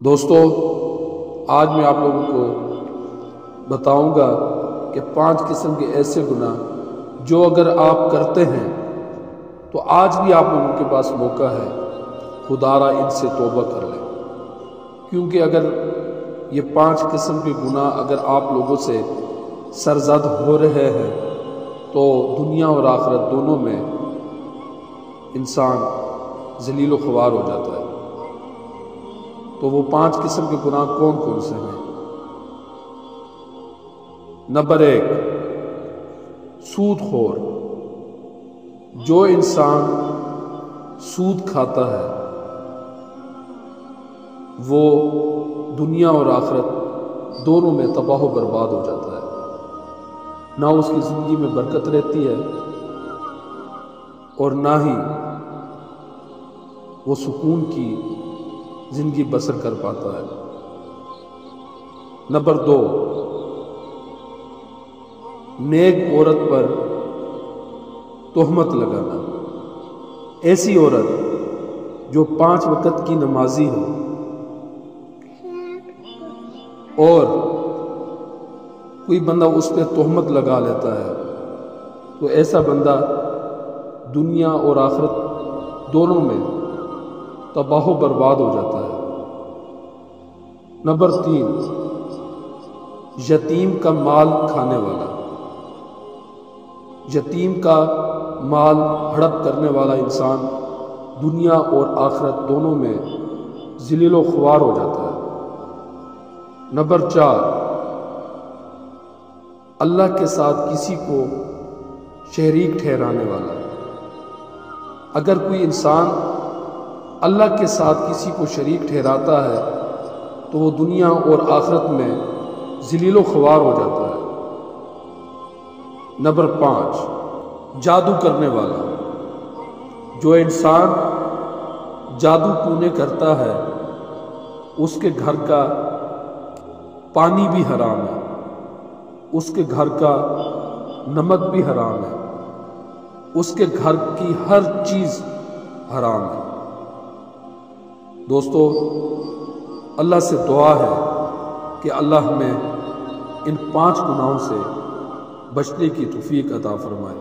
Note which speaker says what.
Speaker 1: دوستو، آج میں آپ لوگوں کو بتاؤں گا کہ 5 قسم کے ایسے گناہ جو اگر آپ کرتے ہیں تو آج بھی آپ لوگوں کے پاس موقع ہے، خدا را ان سے توبہ کر لیں۔ کیونکہ اگر یہ 5 قسم کے گناہ اگر آپ لوگوں سے سرزد ہو رہے ہیں تو دنیا اور آخرت دونوں میں انسان ذلیل و خوار ہو جاتا ہے۔ تو وہ 5 قسم کے گناہ کون کون سے ہیں؟ نمبر 1، سود خور۔ جو انسان سود کھاتا ہے وہ دنیا اور آخرت دونوں میں تباہ و برباد ہو جاتا ہے، نہ اس کی زندگی میں برکت رہتی ہے اور نہ ہی وہ سکون کی زندگی بسر کر پاتا ہے۔ نمبر 2، نیک عورت پر تہمت لگانا۔ ایسی عورت جو 5 وقت کی نمازی ہو اور کوئی بندہ اس پہ تہمت لگا لیتا ہے تو ایسا بندہ دنیا اور آخرت دونوں میں تباہ و برباد ہو جاتا ہے۔ نمبر 3، یتیم کا مال کھانے والا۔ یتیم کا مال ہڑپ کرنے والا انسان دنیا اور آخرت دونوں میں ذلیل و خوار ہو جاتا ہے۔ نمبر 4، اللہ کے ساتھ کسی کو شریک ٹھہرانے والا۔ اگر کوئی انسان اللہ کے ساتھ کسی کو شریک ٹھہراتا ہے تو وہ دنیا اور آخرت میں ذلیل و خوار ہو جاتا ہے۔ نمبر 5، جادو کرنے والا۔ جو انسان جادو ٹونے کرتا ہے اس کے گھر کا پانی بھی حرام ہے، اس کے گھر کا نمک بھی حرام ہے، اس کے گھر کی ہر چیز حرام ہے۔ دوستو، اللہ سے دعا ہے کہ اللہ ہمیں ان 5 گناہوں سے بچنے کی توفیق عطا فرمائے۔